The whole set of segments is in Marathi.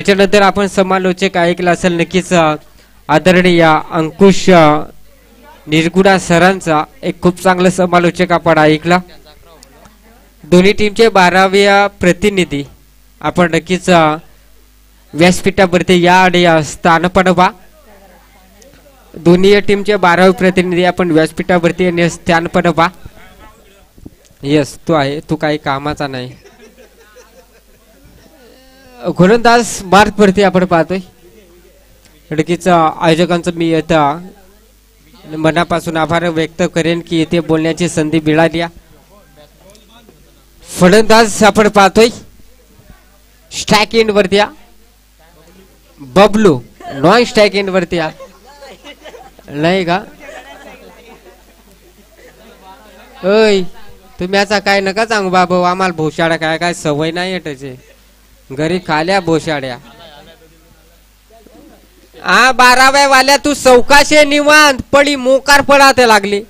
त्याच्यानंतर आपण समालोचक ऐकला असेल नक्कीच आदरणीय अंकुश निरगुडा सरांचा एक खूप चांगलं समालोचक आपण ऐकला. दोन्ही टीमचे 12व्या प्रतिनिधी आपण नक्कीच व्यासपीठावरती या आणि स्थान पडवा. दोन्ही टीमचे 12वे प्रतिनिधी आपण व्यासपीठावरती आणि स्थान पडवा. यस तू आहे, तू काही कामाचा नाही. गोलंदाज मार्क वरती आपण पाहतोय. नक्कीच आयोजकांचं मी आता मनापासून आभार व्यक्त करेन की इथे बोलण्याची संधी मिळाली. फलंदाज आपण पाहतोय स्ट्राइक एंड वरती बबलू, नॉन स्ट्राइक एंड वरती नाही का. ओय तुम्ही याचा काय नका सांगू बाबू, आम्हाला भोशाड्या काय काय सवय नाही येटायचे. घरी खाल्या भोशाड्या. 12व्या वाल्या तू चौकाशे निवांत पडी मोकार पडाते लागली.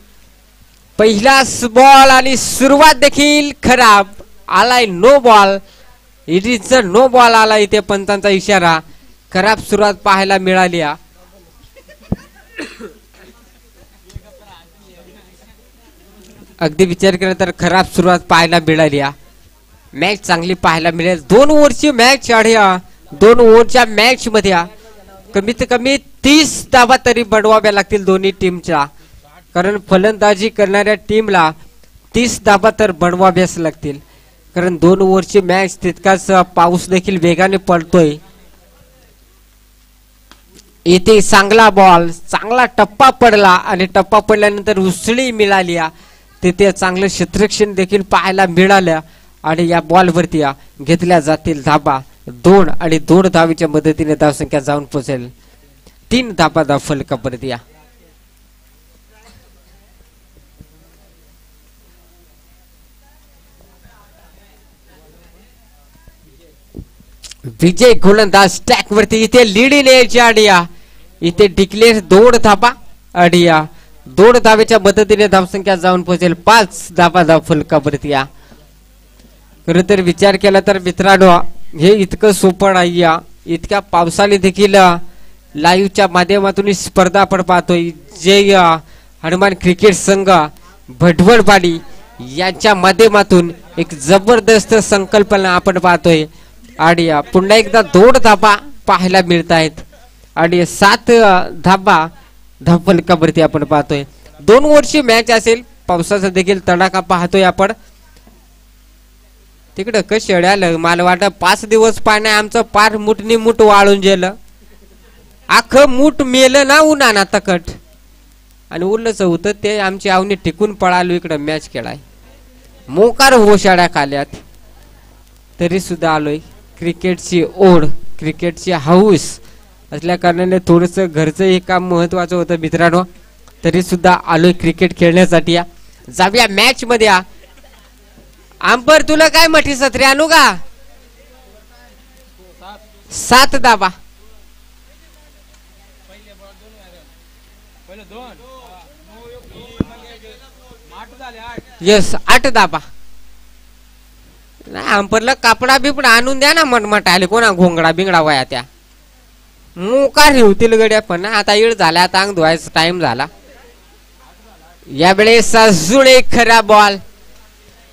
पहिला बॉल आणि सुरुवात देखील खराब. आलाय no ball. It is no ball आला. इथे पंचांचा इशारा. खराब सुरुवात पाहायला मिळाली. अगदी विचार केला तर खराब सुरुवात पाहायला मिळाली. मॅच चांगली पाहायला मिळेल. 2 ओव्हरची मॅच आणि 2 ओव्हरच्या मॅच मध्ये कमीत कमी 30 धावा तरी बनवाव्या लागतील दोन्ही टीमच्या. कारण फलंदाजी करणाऱ्या टीमला 30 धावा तर बनवाव्याच लागतील. कारण 2 ओव्हरची मॅच, तितकाच पाऊस देखील वेगाने पडतोय. इथे चांगला बॉल, चांगला टप्पा पडला आणि टप्पा पडल्यानंतर उसळी मिळाली. तिथे चांगलं क्षेत्ररक्षण देखील पाहायला मिळालं आणि या बॉल वरती घेतल्या जातील धाबा. 2 आणि 2 धावेच्या मदतीने धावसंख्या जाऊन पोहोचेल 3 धाबा धाव फलकावरती. विजय गोलंदाज स्टॅक वरती इथे लीडिंग एज आडिया. इथे डिक्लेअर 2 धाबा आडिया. 2 धावेच्या मदतीने धावसंख्या जाऊन पोहोचेल 5 धाबा धाव फलकावरती. खर तर विचार केला तर मित्रांनो हे इतकं सोपं नाही. इतक्या पावसाने देखील लाईव्हच्या माध्यमातून स्पर्धा आपण पाहतोय. जे हनुमान क्रिकेट संघ भडवडवाडी यांच्या माध्यमातून एक जबरदस्त संकल्पना आपण पाहतोय. आणि पुन्हा एकदा 2 धाबा पाहायला मिळत आहेत आणि 7 धाबा धाव फलकावरती आपण पाहतोय. 2 ओव्हरची मॅच असेल. पावसाचा देखील तडाखा पाहतोय आपण. तिकडं कशी आलं मला वाटत 5 दिवस पाणी आमचं पार मुठनी मुठ वाळून गेलं. अख्खं मूठ मेलं ना उन्हाना तकट. आणि उरलंच होतं ते आमची आवनी टिकून पळालो इकडं मॅच खेळाय. मोकार होशाड्या खाल्यात तरी सुद्धा आलोय. क्रिकेटची ओढ, क्रिकेटची हाऊस असल्या कारणाने थोडस घरचं हे काम महत्वाचं होतं मित्रांनो. तरी सुद्धा आलोय क्रिकेट खेळण्यासाठी. जाऊया मॅच मध्ये. अंपर तुला काय मठी सत्री आणू का? 7 धाबा. यस 8 धाबा. नाही अंपरला कापडा बिपडा आणून द्या ना मनमट आले कोणा घोंगडा बिंगडा वया त्या मोकार होतील गड्या. पण आता इळ झाला. आता अंग धुवायचा टाइम झाला. यावेळेस अजून एक खरा ball.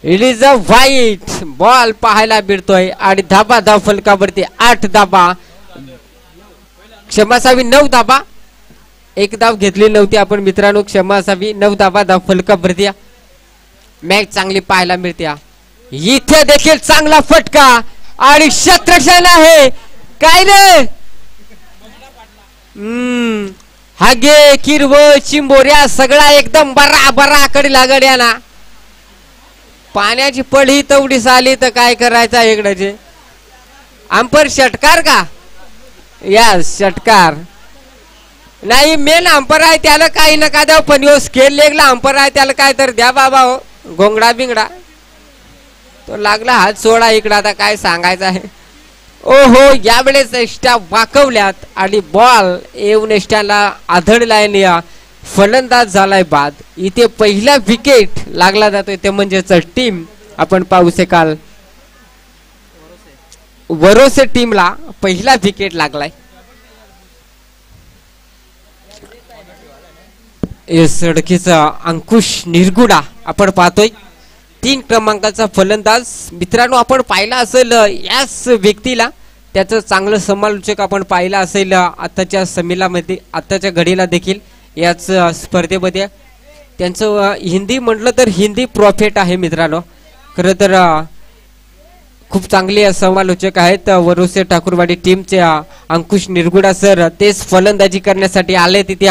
It is a white ball पाहायला मिळतोय आणि धाबा धाव फलकावरती 8 धाबा. क्षमा असावी 9 धाबा. 1 धाव घेतली नव्हती आपण मित्रांनो. क्षमा असावी 9 धाबा धाव फलकावरती. मॅच चांगली पाहायला मिळते. इथे देखील चांगला फटका आणि क्षेत्ररक्षण आहे. काय रे हागे किरव चिंबोऱ्या सगळा एकदम बरा कडे लागड्या ना. पाण्याची पळी तेवढीच आली तर काय करायचं इकडचे. अंपर षटकार का? यस षटकार. नाही मेन अंपर आहे त्याला काही नका द्या. पण यो स्केल लेगला अंपर आहे त्याला काय तर द्या बाबा. हो घोंगडा बिंगडा तो लागला हात सोडा इकडं. आता काय सांगायचं आहे. ओहो यावेळेस एस्ट्या वाकवल्यात आणि बॉल येऊन एस्ट्याला आधळलाय. फलंदाज झालाय बाद. इथे पहिला विकेट लागला जातोय ते म्हणजेच टीम आपण पाहू शकाल. वरोसे टीमला पहिला विकेट लागलाय. सडकीचा अंकुश निरगुडा आपण पाहतोय 3 क्रमांकाचा फलंदाज. मित्रांनो आपण पाहिला असेल याच व्यक्तीला त्याचं चांगलं समालोचक आपण पाहिला असेल आताच्या समिलामध्ये आताच्या घडीला देखील याच स्पर्धेमध्ये. त्यांचं हिंदी म्हटलं तर हिंदी प्रॉफिट आहे मित्रांनो. खरं तर खूप चांगले समालोचक आहेत वरोसे ठाकूरवाडी टीमचे अंकुश निरगुडा सर. तेच फलंदाजी करण्यासाठी आले तिथे.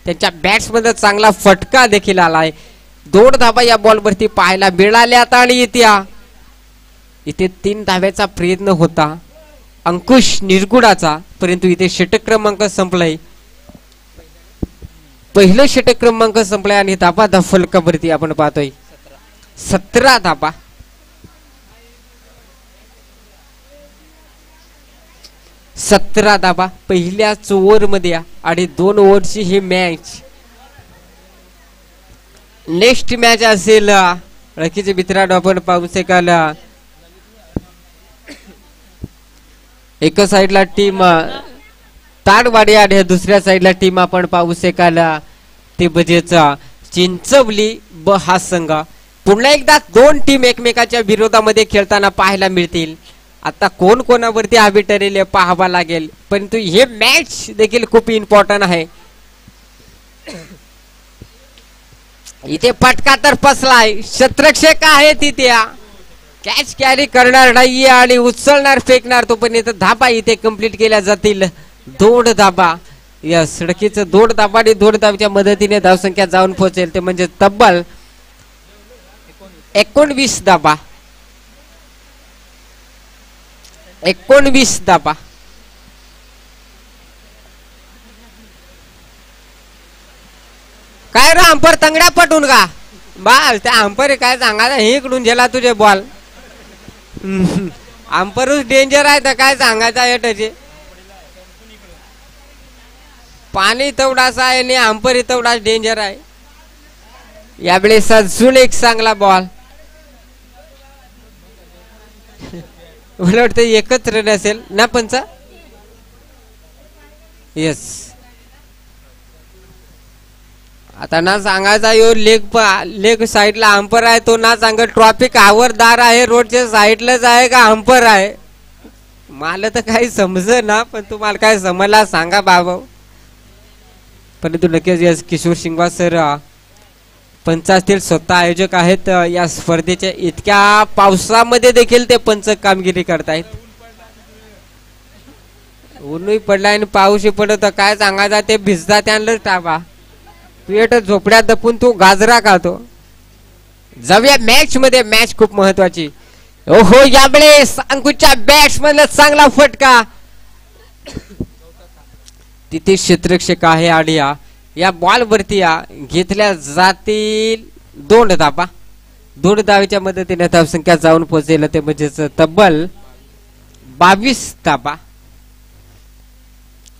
त्यांच्या बॅट्समध्ये चांगला फटका देखील आलाय. 2 धाबा या बॉलवरती पाहायला मिळाल्यात आणि इथे 3 धाब्याचा प्रयत्न होता अंकुश निरगुडाचा, परंतु इथे षटक क्रमांक संपलाय. पहिलं षटक क्रमांक संपलाय आणि धाबा फलकावरती आपण पाहतोय 17 धाबा. 17 धाबा पहिल्याच ओव्हर मध्ये आणि 2 ओव्हरची ही मॅच. नेक्स्ट मॅच असेल रकीचे मित्रांनो आपण पाहू शकाल. एका साइडला टीम ताडवाडी आणि दुसऱ्या साइडला टीम आपण पाहू शकाल ते बजेच चिंचवली ब हा संघ. पुन्हा एकदा 2 टीम एकमेकाच्या विरोधामध्ये खेळताना पाहायला मिळतील. आता कोण कोणावरती हवी ठरेल पाहावा लागेल, परंतु हे मॅच देखील खूप इम्पॉर्टंट आहे. इथे फटका तर फसलाय. शतरक्षक आहे तिथे कॅच कॅरी करणार नाहीये आणि उचलणार फेकणार तोपर्यंत धाबा इथे कंप्लीट केल्या जातील. 2 धाबा या सडकीचं 2 धाबा आणि 2 धाब्याच्या मदतीने धावसंख्या जाऊन पोहोचेल ते म्हणजे तब्बल 19 धाबा. 19 धाबा. काय रे अंपर तंगड्या पटून का बाल त्या अंपर काय सांगा हे इकडून गेला तुझे बॉल. अंपरच डेंजर आहे तर काय सांगायचं आहे त्याचे. पाणी तेवढाच आहे आणि अंपर तेवढाच डेंजर आहे. यावेळेस अजून एक चांगला बॉल. मला वाटतं एकच रन असेल ना पंचा. येस आता ना सांगायचा यो लेग साइडला अंपर आहे तो ना सांग ट्रॉफिक आवरदार आहे रोडच्या साइडलाच आहे का अंपर आहे. मला तर काही समज ना पण तुम्हाला काय समजला सांगा बाबा. परंतु नक्कीच यस किशोर शिंगवा सर पंच असतील स्वतः आयोजक आहेत या स्पर्धेच्या. इतक्या पावसामध्ये देखील ते पंच कामगिरी करतायत. ऊनही पडला आणि पाऊसही पडत काय सांगायचा ते भिजता त्यांनाच टाका. तू येत झोपड्यात दपून तू गाजरा खातो. जाऊया मॅच मध्ये. मॅच खूप महत्वाची. ओहो यावेळेस अंकुशच्या बॅट्समॅनला चांगला फटका. तिथे क्षेत्ररक्षक आहे आणि या बॉल वरती घेतल्या जातील 2 धाबा. 2 धावेच्या मदतीने धावसंख्या जाऊन पोहोचेल ते म्हणजेच तब्बल 22 धाबा.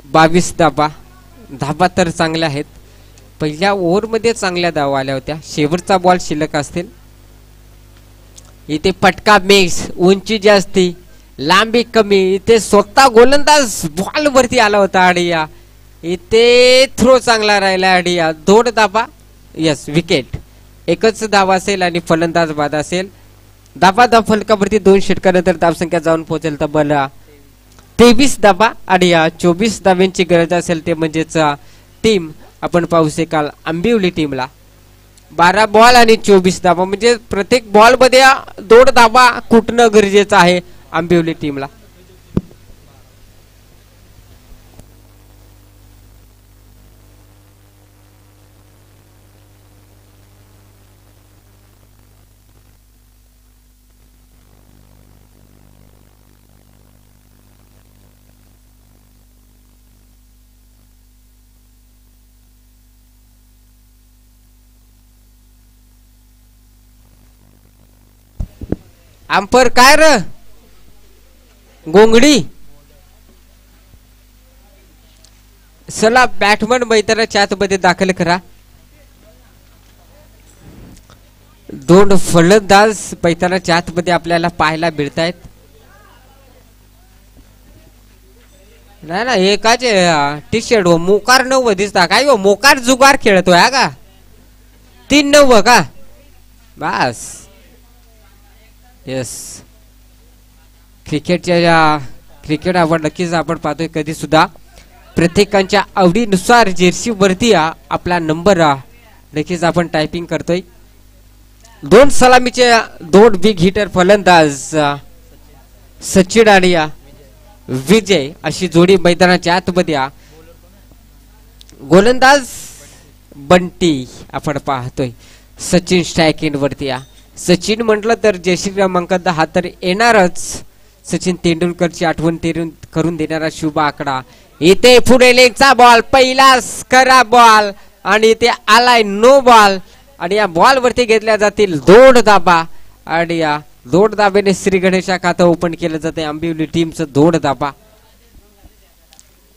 22 धाबा. धाबा तर चांगल्या आहेत. पहिल्या ओव्हर मध्ये चांगल्या धावा आल्या होत्या. शेवटचा बॉल शिल्लक असतील. इथे फटका मिक्स. उंची जास्ती लांबी कमी. इथे स्वतः गोलंदाज बॉल वरती आला होता आणि इथे थ्रो चांगला राहिला आणि 2 धाबा. Yes wicket. एकच धावा असेल आणि फलंदाज बाद असेल. धाबा फलकावरती 2 षटकानंतर धावसंख्या जाऊन पोहोचेल तब्बल 23 धाबा आणि 24 धाव्यांची गरज असेल ते म्हणजेच टीम आपण पाहू शकाल आंबिवली टीमला 12 बॉल आणि 24 धाबा म्हणजे प्रत्येक बॉल मध्ये 2 धाबा कुटणं गरजेचं आहे आंबिवली टीमला. अंपर काय र गोंगडी चला बॅटमन मैदानाच्या आतमध्ये दाखल करा. 2 फलंदाज मैदानाच्या आतमध्ये आपल्याला पाहायला मिळत आहेत. नाही ना एकाच टी शर्ट हो मोकार 9 दिसता काय हो मोकार जुगार खेळतोय हा का 3-9 का बस येस क्रिकेट आपण नक्कीच आपण पाहतोय कधी सुद्धा प्रत्येकाच्या आवडीनुसार जर्सी वरती आपला नंबर नक्कीच आपण टायपिंग करतोय 2 सलामीचे 2 बिग हिटर फलंदाज सचिन आणि विजय अशी जोडी मैदानाच्या आतमध्ये गोलंदाज बंटी आपण पाहतोय सचिन स्ट्रायकिंग वरती सचिन म्हटलं तर जयश्री क्रमांक 10 तर येणारच सचिन तेंडुलकरची आठवण करून देणारा शुभ आकडा इथे पुढे लेगचा बॉल पहिलाच खरा बॉल आणि इथे आलाय नो बॉल आणि या बॉल वरती घेतल्या जातील 2 धाबा आणि या 2 धाब्याने श्री गणेशा खातं ओपन केलं जाते आंबिवली टीमचं 2 धाबा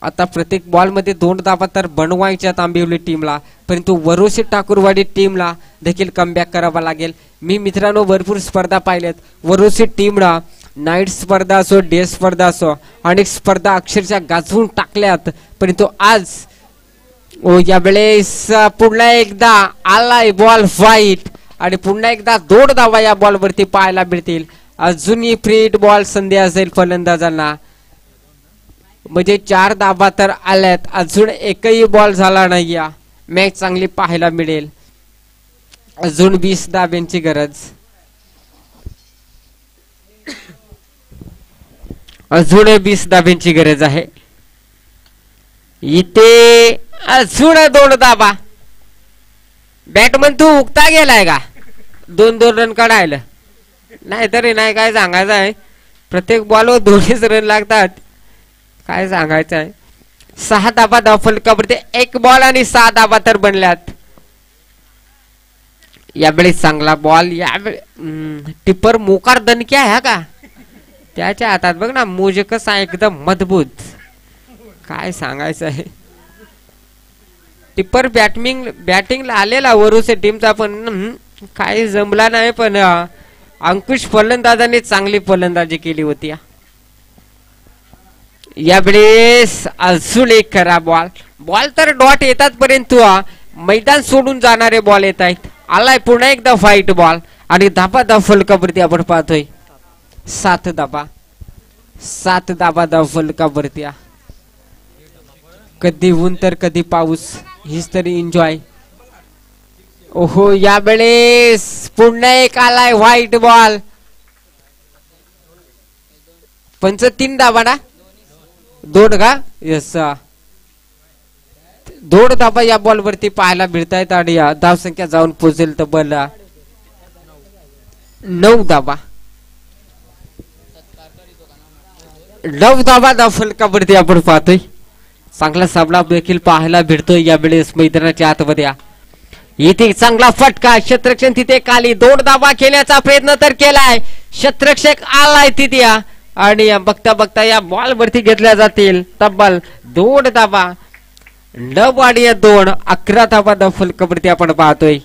आता प्रत्येक बॉल मध्ये 2 धाबा तर बनवायच्यात आंबिवली टीमला परंतु वरोशी ठाकूरवाडी टीमला देखील कमबॅक करावा लागेल मी मित्रांनो भरपूर स्पर्धा पाहिल्यात वरोशी टीमला नाईट स्पर्धा असो डे स्पर्धा असो अनेक स्पर्धा अक्षरशः गाजवून टाकल्यात परंतु आज यावेळेस पुन्हा एकदा आलाय बॉल फाईट आणि पुन्हा एकदा 2 धावा या बॉल वरती पाहायला मिळतील अजूनही फ्री हिट बॉल संधी असेल फलंदाजांना म्हणजे 4 धाबा तर आल्यात अजून एकही बॉल झाला नाही मॅच चांगली पाहायला मिळेल अजून 20 धाब्यांची गरज अजून 20 धाब्यांची गरज आहे इथे अजून 2 धाबा बॅटमन तू उगता गेलाय का 2-2 रन काढायला नाही तरी नाही काय सांगायचं आहे प्रत्येक बॉलवर 2च रन लागतात काय सांगायचं आहे 6 धाबा धाव फलकावरती 1 बॉल आणि 6 धाबा तर बनल्यात यावेळी चांगला बॉल यावेळी टिपर मोकार दणकी आहे का त्याच्या हातात बघ ना मोजकस आहे एकदम मजबूत काय सांगायचं आहे टिपर बॅटिंगला आलेला वरुसे टीमचा पण काही जमला नाही पण अंकुश फलंदाजाने चांगली फलंदाजी केली होती यावेळेस अजून एक खरा बॉल तर डॉट येतात परंतु मैदान सोडून जाणारे बॉल येत आहेत आलाय पुन्हा एकदा फाईट बॉल आणि धाबा धाव फलकावरती आपण पाहतोय 7 धाबा धाव फलकावरती कधी ऊन तर कधी पाऊस हीच तरी एन्जॉय ओहो यावेळेस पुन्हा एक आलाय व्हाईट बॉल 3 धाबा ना 2 का यस 2 धाबा या बॉल वरती पाहायला मिळतायत आणि धाव संख्या जाऊन पोहोचेल तब्बल 9 धाबा 9 धाबा धाव फलकावरती आपण पाहतोय चांगला सामना देखील पाहायला भेटतोय यावेळेस मैदानाच्या आतमध्ये इथे चांगला फटका क्षेत्ररक्षण तिथे खाली 2 धाबा खेळण्याचा प्रयत्न तर केलाय क्षेत्ररक्षक आलाय तिथे आणि बघता बघता या बॉल वरती घेतल्या जातील तब्बल 2 धाबा 9 आणि 2 11 धाबा धाव फलकावरती आपण पाहतोय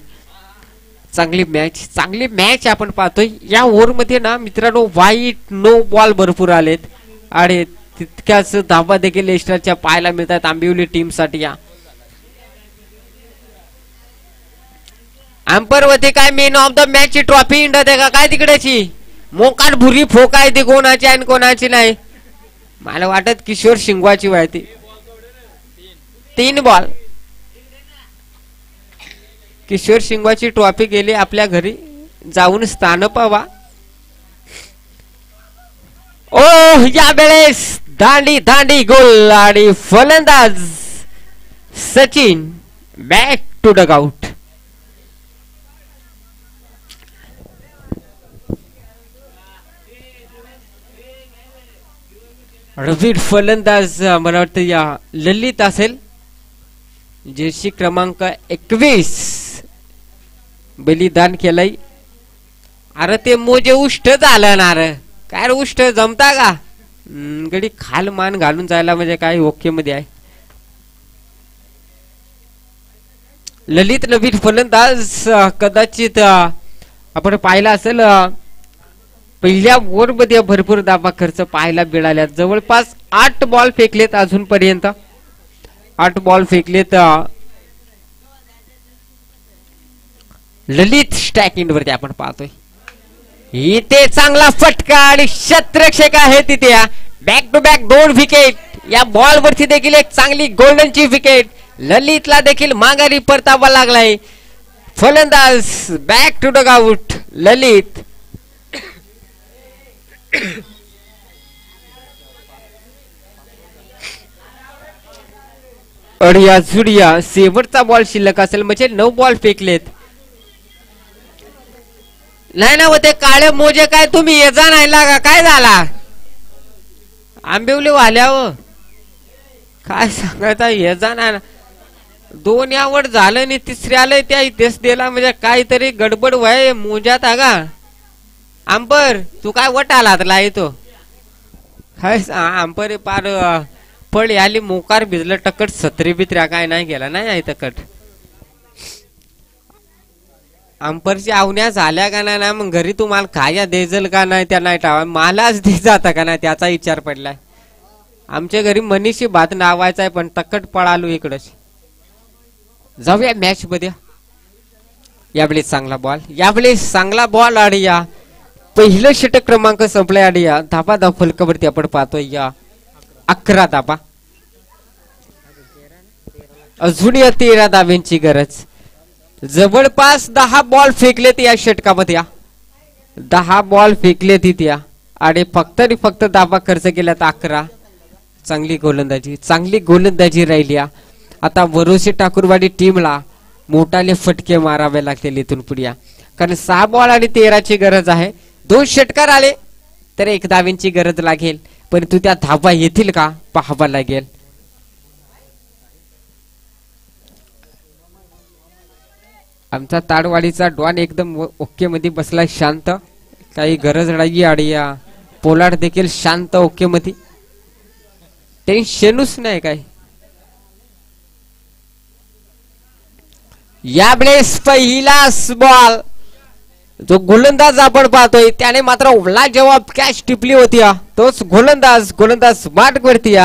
चांगली मॅच आपण पाहतोय या ओव्हर मध्ये ना मित्रांनो वाईट नो बॉल भरपूर आलेत आणि तितक्याच धाबा देखील एक्स्ट्राच्या पाहायला मिळतात आंबिवली टीम साठी अंपर वरती काय मेन ऑफ द मॅच ची ट्रॉफी इंडत आहे का काय तिकडेची मोकाट भुरी फोक आहे ती कोणाची आणि कोणाची नाही मला वाटत किशोर शिंगवाची वाहती 3 बॉल किशोर शिंगवाची ट्रॉफी गेली आपल्या घरी जाऊन स्थान पावा ओ यावेळेस दांडी गोल आणि फलंदाज Sachin back to dugout रवीड फलंदाज मला वाटतं या ललित असेल जर्सी क्रमांक 21 बलिदान केलंय अरे ते मोजे उष्ट झालं ना रे काय उष्ट जमता का गडी खाल मान घालून जायला म्हणजे काय ओके मध्ये आहे ललित नवीन फलंदाज कदाचित आपण पाहिला असेल पहिल्या ओव्हर मध्ये भरपूर धाबा खर्च पाहायला मिळाल्या. जवळपास 8 बॉल फेकलेत अजूनपर्यंत. 8 बॉल फेकलेत. ललित स्टॅकिंग वरती आपण पाहतोय. इथे चांगला फटका आणि शतरक्षक आहे तिथे. Back to back 2 wicket. या बॉल वरती देखील एक चांगली गोल्डनची विकेट. ललितला देखील माघारी परतावा लागलाय. फलंदाज back to dugout. Lalit अडिया जुडिया शेवटचा बॉल शिल्लक असेल म्हणजे 9 बॉल फेकलेत. नाही ना होते काळे मोजे काय तुम्ही येजा नाही लागा काय झाला आंबिवली वाल्यावर काय सांगायचा येजा नाही. 2 यावर झालं आणि 3रे आलंय त्या इथेच दिला म्हणजे काहीतरी गडबड व्हाय मोजात आगा. आंबर तू काय वट आला येतो काय आंबर पार फळ आली मोकार भिजलं टकट 17 बित्र्या काय नाही गेला नाही आहे तकट. अंपरची आवण्या झाल्या का नाही मग घरी तुम्हाला खाया देजल का नाही त्या नाही टावा मलाच दे जाता का नाही त्याचा विचार पडलाय. आमच्या घरी मनीषी भात नावायचा आहे पण तकट पळालो इकडच. जाऊया मॅच मध्ये. यावेळेस चांगला बॉल. यावेळेस चांगला बॉल आडिया. पहिलं षटक क्रमांक संपलाय आडिया. धाबा धाव फलकावरती आपण पाहतोय या 11 धाबा. अजून या 13 धाब्यांची गरज. जवळपास 10 बॉल फेकलेत या षटकामध्ये. 10 बॉल फेकलेत त्या आणि फक्त धाबा खर्च केल्यात 11. चांगली गोलंदाजी राहिली. आता वरोसे ठाकूरवाडी टीमला मोठाले फटके मारावे लागतील इथून पुढे कारण 6 बॉल आणि 13ची गरज आहे. 2 षटकार आले तर 1 धावेंची गरज लागेल परंतु त्या धाबा येतील का पाहावा लागेल. आमचा ताडवाडीचा डॉन एकदम ओके मध्ये बसलाय शांत. काही गरज नाही आडिया. पोलाड देखील शांत ओके मध्ये. टेन्शनच नाही काय. यावेळेस पहिलाच बॉल जो गोलंदाज आपण पाहतोय त्याने मात्र लाजवाब कॅच टिपली होती. तोच गोलंदाज मार्क वरती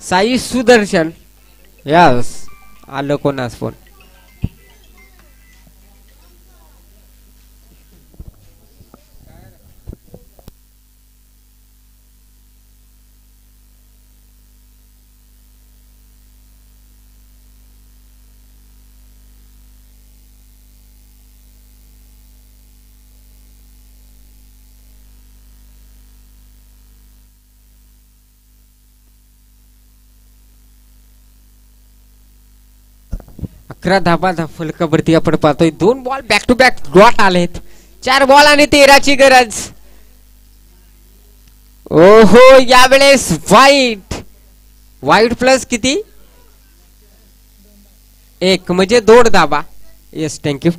साई सुदर्शन. यस आलं कोणास फोन. धाबा फलकावरती आपण पाहतोय 2 ball back to back dot आलेत. 4 बॉल आणि 13ची गरज. ओहो यावेळेस वाईट प्लस किती 1 म्हणजे 2 धाबा. Yes thank you.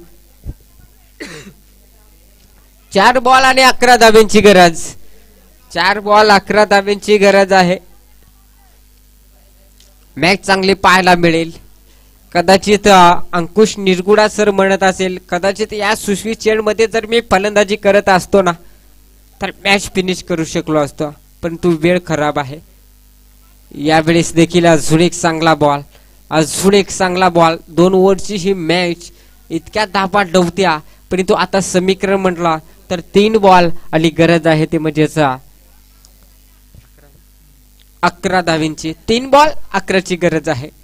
4 बॉल आणि 11 धाब्यांची गरज. 4 बॉल 11 धाब्यांची गरज आहे. मॅच चांगली पाहायला मिळेल. कदाचित अंकुश निरगुडा सर म्हणत असेल कदाचित या सुशवी चेंड मध्ये जर मी फलंदाजी करत असतो ना तर मॅच फिनिश करू शकलो असतो परंतु वेळ खराब आहे. यावेळेस देखील अजून एक चांगला बॉल. 2 ओव्हरची ही मॅच इतक्या धाबा डवत्या परंतु आता समीकरण म्हटला तर 3 बॉल आणि गरज आहे ते म्हणजेच 11 धावींची. 3 बॉल 11ची गरज आहे.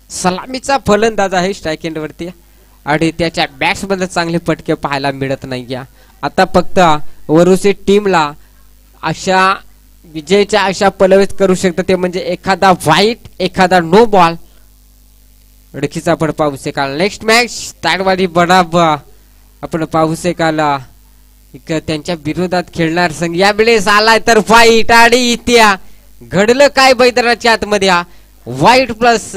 सलामीचा फलंदाज आहे स्ट्राइक एंड वरती आणि त्याच्या बॅट्स मध्ये चांगले फटके पाहायला मिळत नाही. आता फक्त वरुसे टीमला अशा विजयच्या आशा पलवित करू शकतो ते म्हणजे एखादा वाईट एखादा नो बॉल. रखीचा आपण पाहू शकाल. नेक्स्ट मॅच ताडवाडी बडाबा आपण पाहू शकाल त्यांच्या विरोधात खेळणार संघ. यावेळेस आलाय तर वाईट आणि इत्या घडलं काय मैदानाच्या आतमध्ये वाईट प्लस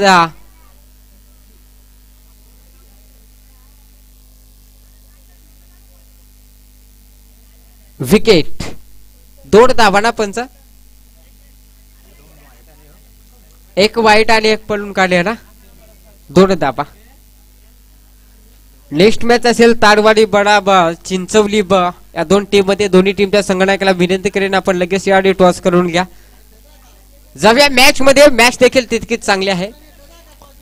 विकेट. 2 धाबाना पंच. 1 वाईट आणि 1 पळून काढले ना. 2 धाबा. नेक्स्ट मॅच असेल ताडवाडी बडा ब चिंचवली ब या दोन टीम मध्ये. दोन्ही टीमच्या संगणकाला विनंती करेन आपण लगेच याआधी टॉस करून घ्या. जाऊया मॅच मध्ये. मॅच देखील तितकीच चांगली आहे.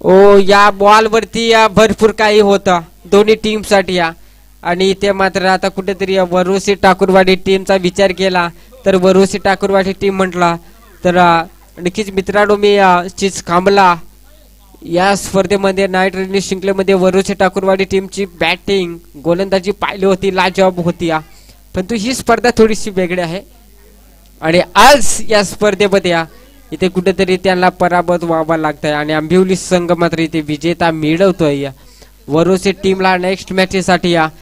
ओ या बॉल वरती या भरपूर काही होतं दोन्ही टीम साठी या. आणि इथे मात्र आता कुठेतरी वरोसी ठाकूरवाडी टीमचा विचार केला तर वरोसी ठाकूरवाडी टीम म्हटला तर नक्कीच मित्रांनो मी चीज खांबला या स्पर्धेमध्ये नाईट रनिंग शृंखलेमध्ये वरोसी ठाकूरवाडी टीमची बॅटिंग गोलंदाजी पाहिली होती, लाजवाब होती. परंतु ही स्पर्धा थोडीशी वेगळी आहे आणि आज या स्पर्धेमध्ये इथे कुठेतरी त्यांना पराभूत व्हावा लागतंय आणि आंबिवली संघ मात्र इथे विजेता मिळवतोय. वरोसी टीमला नेक्स्ट मॅचेसाठी